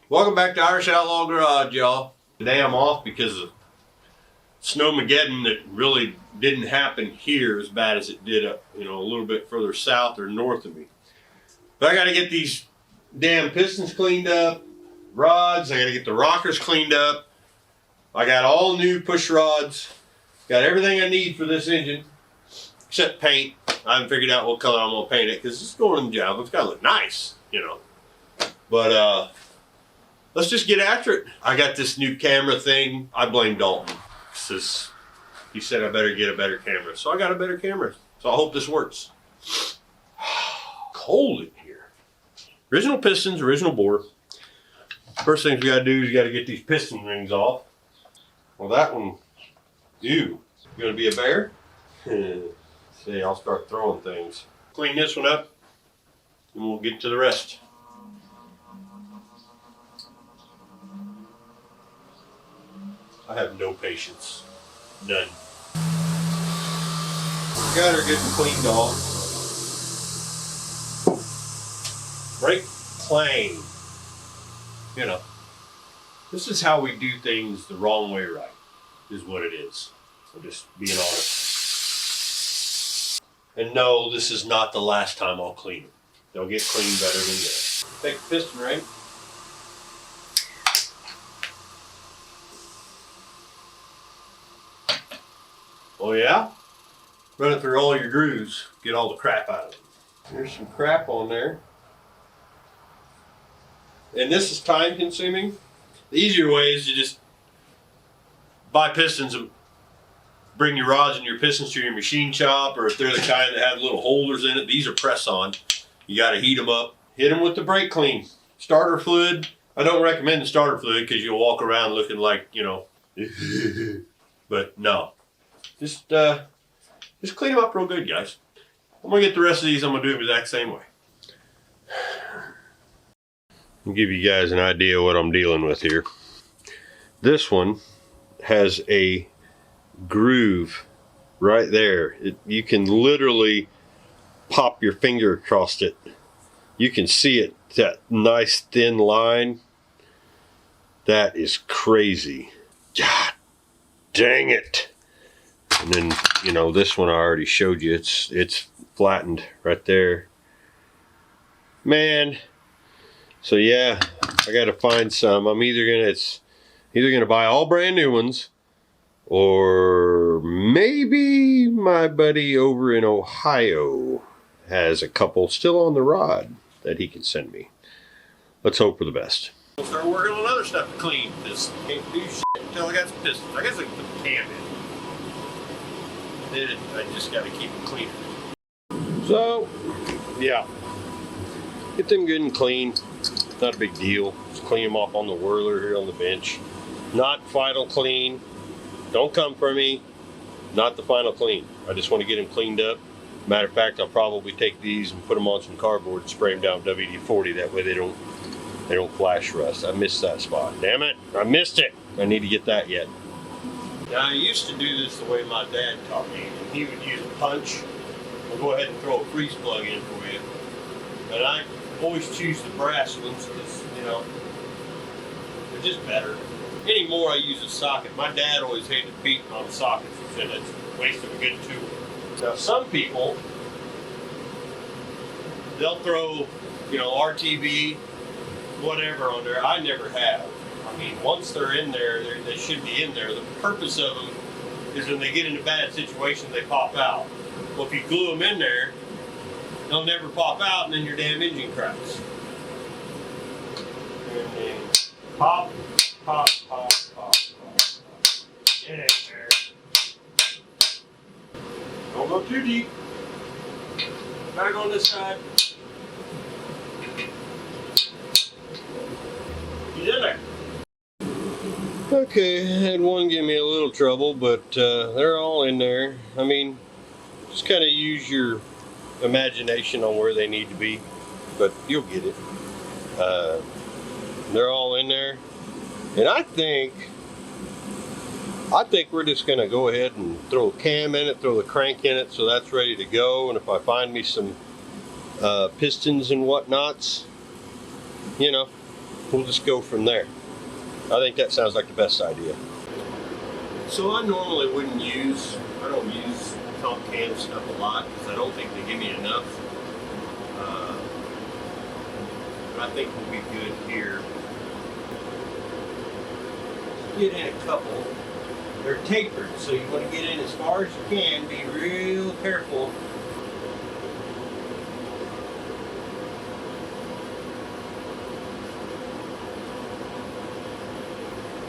Welcome back to Irish Outlaw Garage, y'all. Today I'm off because of Snowmageddon that really didn't happen here as bad as it did up, a little bit further south or north of me. But I got to get these damn pistons cleaned up, rods. I got to get the rockers cleaned up. I got all new push rods. Got everything I need for this engine except paint. I haven't figured out what color I'm gonna paint it because it's going in the job. It's got to look nice, But let's just get after it. I got this new camera thing. I blame Dalton. He said I better get a better camera. So I got a better camera. So I hope this works. Cold in here. Original pistons, original bore. First things we got to do is you got to get these piston rings off. Well, that one, you gonna be a bear? See, I'll start throwing things. Clean this one up, and we'll get to the rest. I have no patience. None. Got her getting cleaned off. Brake clean. This is how we do things the wrong way right, is what it is. I'm just being honest. And no, this is not the last time I'll clean them. They'll get cleaned better than this. Take the piston ring. Oh yeah? Run it through all your grooves, get all the crap out of them. There's some crap on there. And this is time consuming. The easier way is to just buy pistons and bring your rods and your pistons to your machine shop, or if they're the kind that have little holders in it, these are press on. You got to heat them up. Hit them with the brake clean. Starter fluid. I don't recommend the starter fluid because you'll walk around looking like, but no. Just clean them up real good, guys. I'm going to get the rest of these, I'm going to do it the exact same way. I'll give you guys an idea what I'm dealing with here. This one has a groove right there. You can literally pop your finger across it. You can see it, that nice thin line. That is crazy. God dang it. And then, this one I already showed you. It's flattened right there. Man. So yeah, I got to find some. I'm either gonna buy all brand new ones, or maybe my buddy over in Ohio has a couple still on the rod that he can send me. Let's hope for the best. We'll start working on other stuff to clean. This can't do shit until I got some pistons. I guess I can put the cam in. I just got to keep it clean. So, yeah. Get them good and clean. Not a big deal. Just clean them off on the whirler here on the bench. Not final clean. Don't come for me. Not the final clean. I just want to get them cleaned up. Matter of fact, I'll probably take these and put them on some cardboard and spray them down with WD-40. That way they don't flash rust. I missed that spot. Damn it! I missed it. I need to get that yet. Now I used to do this the way my dad taught me. He would use a punch. I'll go ahead and throw a freeze plug in for you. And I always choose the brass ones because, they're just better. Anymore, I use a socket. My dad always hated beating on sockets. He said that's a waste of a good tool. Now, some people, they'll throw, RTV, whatever on there. I never have. I mean, once they're in there, they should be in there. The purpose of them is when they get in a bad situation, they pop out. Well, if you glue them in there, they'll never pop out, and then your damn engine cracks. And then pop, pop, pop, pop, pop. Get in there. Don't go too deep. Gotta go on this side. Get in there. Okay, I had one give me a little trouble, but they're all in there. I mean, just kind of use your imagination on where they need to be, but you'll get it. They're all in there, and I think we're just going to go ahead and throw a cam in it, throw the crank in it, so that's ready to go. And if I find me some pistons and whatnots, we'll just go from there. I think that sounds like the best idea. So I normally I don't use top cam stuff a lot because I don't think they give me enough. But I think we'll be good here. Get in a couple. They're tapered, so you want to get in as far as you can. Be real careful.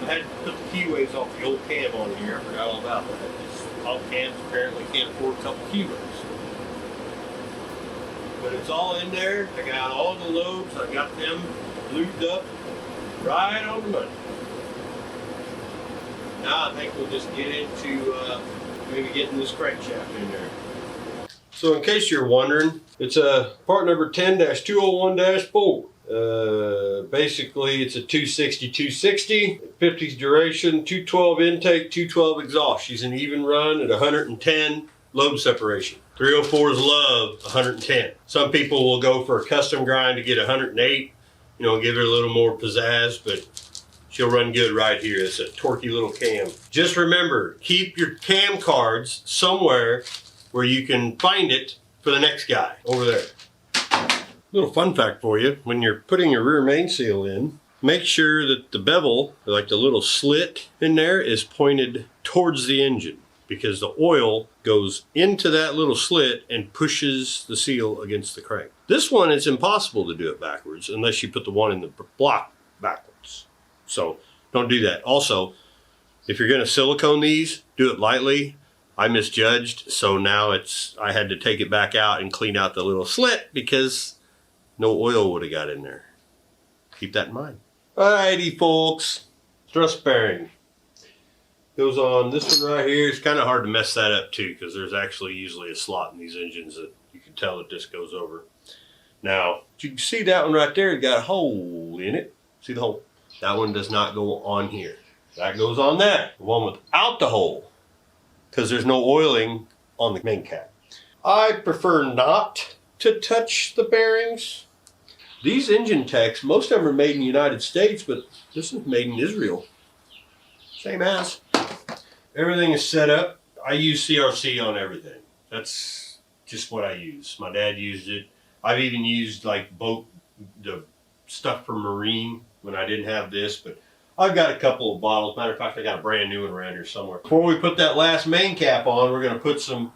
I had to put the keyways off the old cam on here. I forgot all about that. This top cams apparently can't afford a couple keyways. But it's all in there. I got all the lobes. I got them lubed up right on the money. Now I think we'll just get into maybe getting this crankshaft in there. So in case you're wondering, it's a part number 10-201-4. Basically it's a 260, 50s duration, 212 intake, 212 exhaust. She's an even run at 110 lobe separation. 304s love 110. Some people will go for a custom grind to get 108, give her a little more pizzazz, but she'll run good right here. It's a torquey little cam. Just remember, keep your cam cards somewhere where you can find it for the next guy over there. Little fun fact for you, when you're putting your rear main seal in, make sure that the bevel, like the little slit in there, is pointed towards the engine, because the oil goes into that little slit and pushes the seal against the crank. This one, it's impossible to do it backwards unless you put the one in the block backwards. So don't do that. Also, if you're going to silicone these, do it lightly. I misjudged, so now I had to take it back out and clean out the little slit because no oil would have got in there. Keep that in mind. Alrighty, folks. Thrust bearing. Goes on this one right here. It's kind of hard to mess that up too because there's actually usually a slot in these engines that you can tell that this goes over. Now, you can see that one right there. It's got a hole in it. See the hole? That one does not go on here. That goes on that. The one without the hole, because there's no oiling on the main cap. I prefer not to touch the bearings. These engine techs, most of them are made in the United States, but this is made in Israel. Same as. Everything is set up. I use CRC on everything. That's just what I use. My dad used it. I've even used like the stuff for marine when I didn't have this, but I've got a couple of bottles. Matter of fact, I got a brand new one around here somewhere. Before we put that last main cap on, we're going to put some,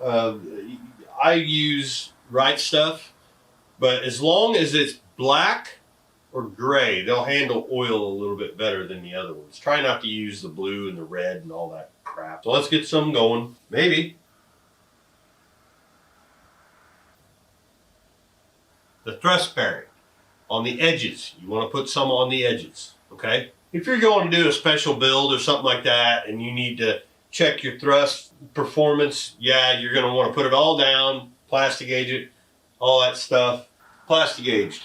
I use Right Stuff, but as long as it's black or gray, they'll handle oil a little bit better than the other ones. Try not to use the blue and the red and all that crap. So let's get some going. Maybe. The thrust bearing on the edges. You want to put some on the edges, okay? If you're going to do a special build or something like that and you need to check your thrust performance, yeah, you're going to want to put it all down, plastic gauge it, all that stuff. Plastic aged.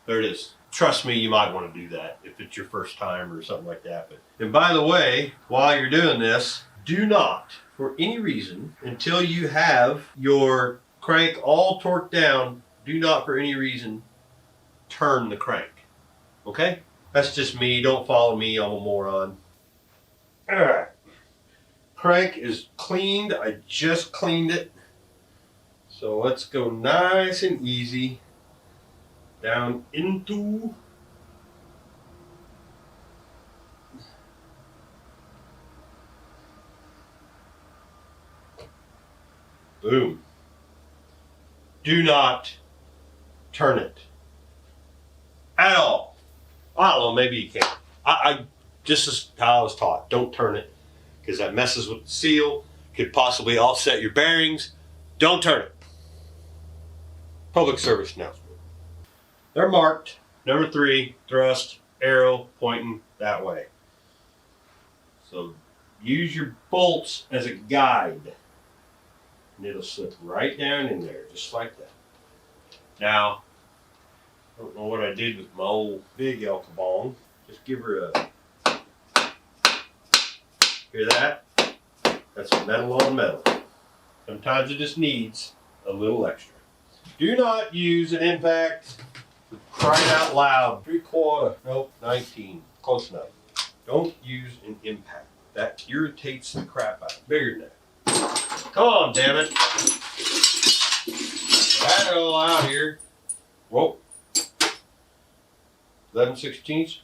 There it is. Trust me, you might want to do that if it's your first time or something like that. And by the way, while you're doing this, do not, for any reason, until you have your crank all torqued down, do not for any reason turn the crank. Okay? That's just me. Don't follow me. I'm a moron. All right. Crank is cleaned. I just cleaned it. So let's go nice and easy down into boom. Do not turn it at all. I don't know, maybe you can. I just as how I was taught, don't turn it because that messes with the seal, could possibly offset your bearings. Don't turn it. Public service announcement. They're marked, number 3, thrust, arrow, pointing that way. So use your bolts as a guide. And it'll slip right down in there, just like that. Now, I don't know what I did with my old big Elkabong. Just give her a, hear that? That's metal on metal. Sometimes it just needs a little extra. Do not use an impact Crying out loud. 3/4. Nope, 19. Close enough. Don't use an impact. That irritates the crap out. Bigger than that. Come on, damn it. Got it all out here. Whoa. 11/16.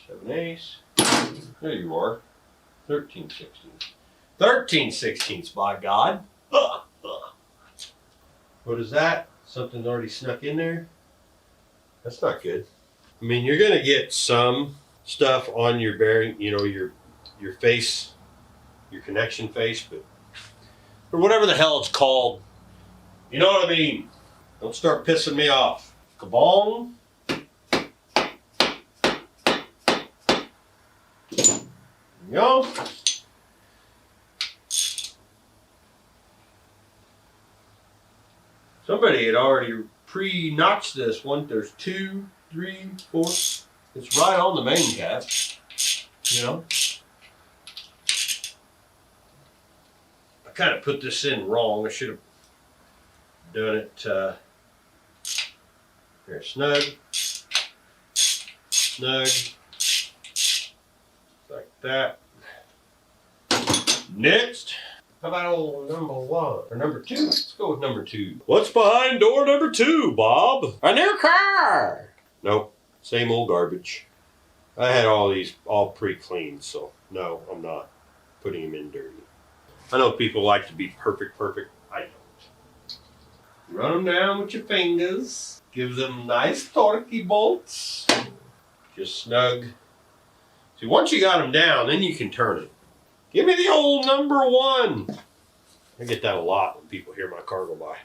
7/8. There you are. 13/16. 13/16, by God. What is that? Something already snuck in there? That's not good. I mean, you're going to get some stuff on your bearing, you know, your face, your connection face, but or whatever the hell it's called. You know what I mean? Don't start pissing me off. Kabong. There you go. Somebody had already pre-notched this one. There's 2, 3, 4. It's right on the main cap. You know? I kind of put this in wrong. I should have done it there, snug. Snug. Like that. Next. How about old number 1 or number 2? Let's go with number 2. What's behind door number 2, Bob? A new car. Nope, same old garbage. I had all these all pre-cleaned, so no, I'm not putting them in dirty. I know people like to be perfect. I don't. Run them down with your fingers. Give them nice torquey bolts. Just snug. See, once you got them down, then you can turn it. Give me the old number 1. I get that a lot when people hear my car go by.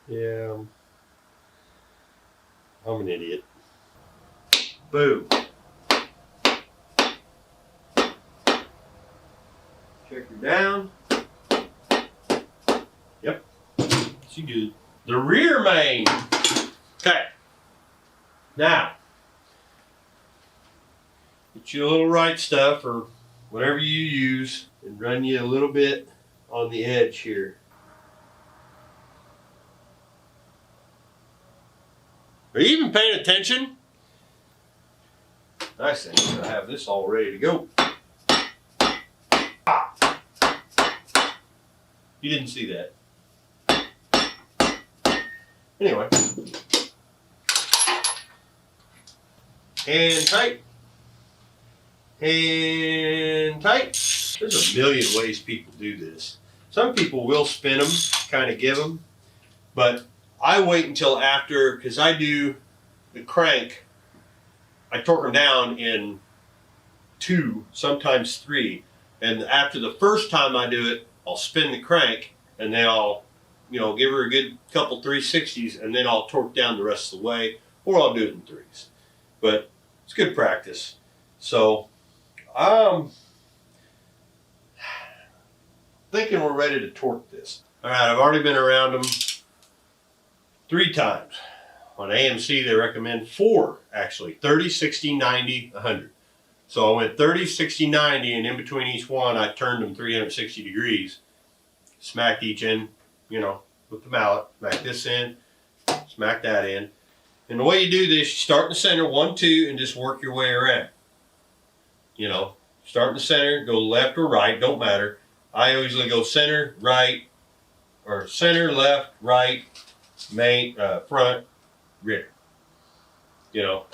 Yeah, I'm an idiot. Boom. Check her down. Yep, she good. The rear main. Okay. Now, get you a little right stuff or whatever you use and run you a little bit on the edge here. Are you even paying attention? Nice thing, I have this all ready to go. Ah. You didn't see that. Anyway. And tight. And tight. There's a million ways people do this. Some people will spin them, kind of give them, but I wait until after, because I do the crank, I torque them down in 2, sometimes 3, and after the first time I do it, I'll spin the crank, and then I'll, you know, give her a good couple 360s, and then I'll torque down the rest of the way, or I'll do it in 3s. But it's good practice. So, thinking we're ready to torque this. All right, I've already been around them 3 times. On AMC, they recommend 4, actually. 30, 60, 90, 100. So I went 30, 60, 90, and in between each one, I turned them 360 degrees. Smacked each end, you know, with the mallet. Smack this in, smack that in. And the way you do this, you start in the center, 1, 2, and just work your way around. You know, start in the center, go left or right, don't matter. I usually go center, right, or center, left, right, main, front, rear. You know,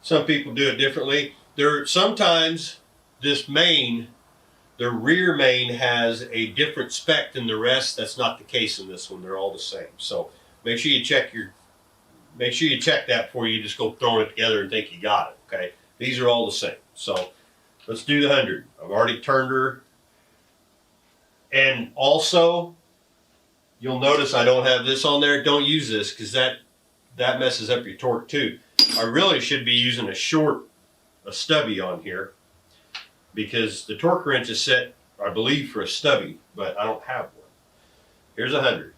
some people do it differently. Sometimes this main, the rear main has a different spec than the rest. That's not the case in this one. They're all the same. So make sure you check that before you just go throwing it together and think you got it. Okay, these are all the same. So let's do the 100. I've already turned her. And also, you'll notice I don't have this on there. Don't use this because that messes up your torque too. I really should be using a stubby on here because the torque wrench is set, I believe, for a stubby, but I don't have one. Here's 100.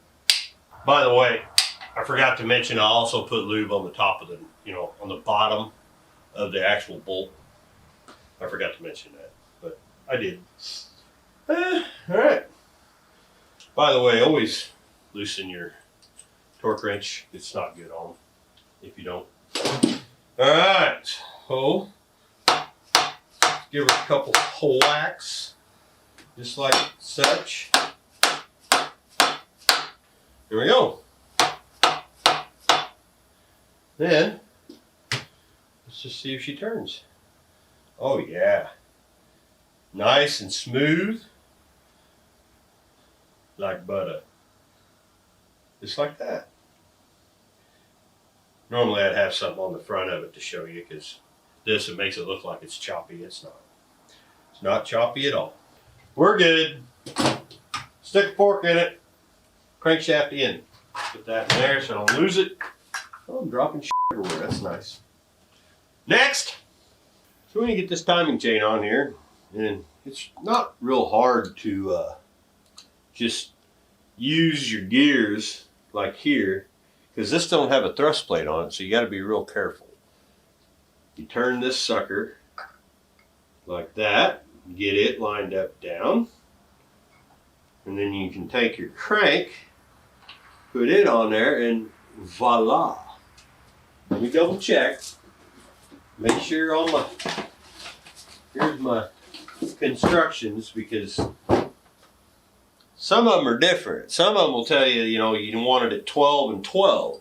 By the way, I forgot to mention I also put lube on the top of the, you know, on the bottom of the actual bolt. I forgot to mention that, but I did. All right. By the way, always loosen your torque wrench. It's not good on if you don't. All right, so give her a couple whacks, just like such. Here we go. Then, let's just see if she turns. Oh yeah. Nice and smooth. Like butter. Just like that. Normally I'd have something on the front of it to show you, because this, it makes it look like it's choppy. It's not. It's not choppy at all. We're good. Stick a fork in it. Crankshaft in. Put that in there so I don't lose it. Oh, I'm dropping shit everywhere. That's nice. Next! So we're going to get this timing chain on here. And it's not real hard to just use your gears like here, because this don't have a thrust plate on it, so you got to be real careful. You turn this sucker like that, get it lined up down, and then you can take your crank, put it on there, and voila. Let me double check. Make sure all my, here's my constructions, because some of them are different. Some of them will tell you, you know, you want it at 12 and 12.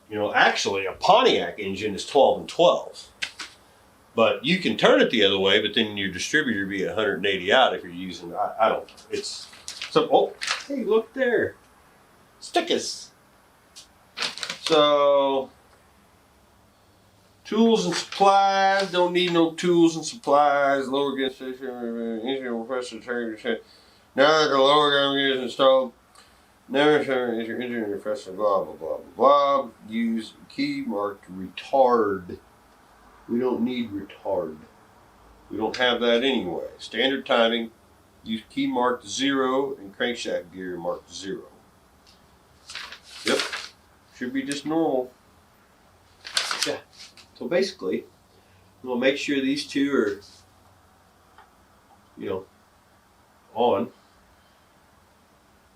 You know, actually a Pontiac engine is 12 and 12. But you can turn it the other way, but then your distributor would be 180 out if you're using, I don't know. It's, so, oh, hey, look there. Stickers. So, tools and supplies, don't need no tools and supplies. Lower gun station, engine compressor, turn. Now that the lower gun gear is installed, never turn is your engine compressor, blah, blah, blah, blah, blah. Use key marked retard. We don't need retard. We don't have that anyway. Standard timing, use key marked 0 and crankshaft gear marked 0. Yep, should be just normal. Yeah. So basically, we'll make sure these two are, you know, on.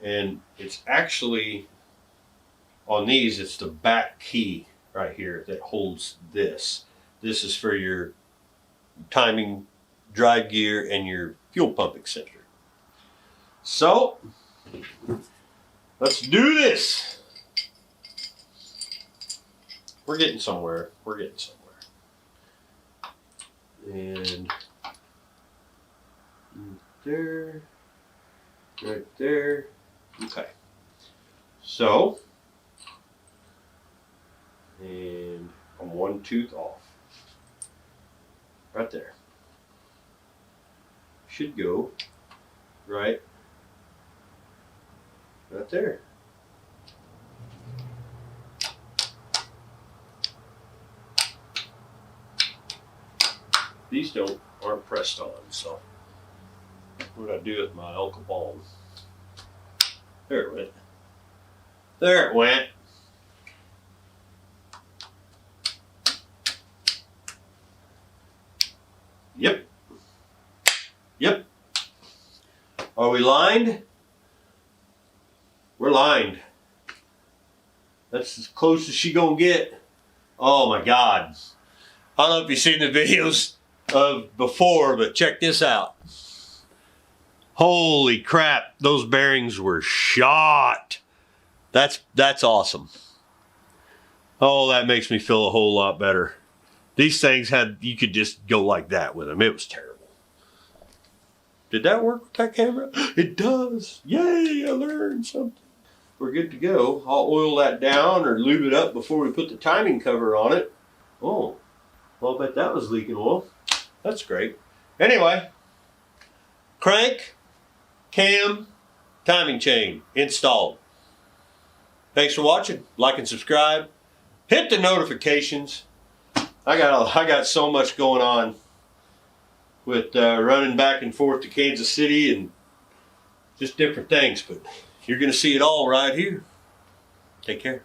And it's actually, on these, it's the back key right here that holds this. This is for your timing, drive gear, and your fuel pump eccentric. So, let's do this. We're getting somewhere. We're getting somewhere. And there, right there. Okay. So, and I'm one tooth off. Right there. Should go right there. These aren't pressed on, so what do I do with my El Capone? There it went. There it went. Yep. Yep. Are we lined? We're lined. That's as close as she gonna get. Oh my God. I don't know if you've seen the videos of before, but check this out. Holy crap, those bearings were shot. That's awesome. Oh, that makes me feel a whole lot better. These things you could just go like that with them. It was terrible. Did that work with that camera? It does. Yay, I learned something. We're good to go. I'll oil that down or lube it up before we put the timing cover on it. Oh, well, I bet that was leaking oil. That's great. Anyway, crank, cam, timing chain installed. Thanks for watching. Like and subscribe. Hit the notifications. I got so much going on with running back and forth to Kansas City and just different things, but you're going to see it all right here. Take care.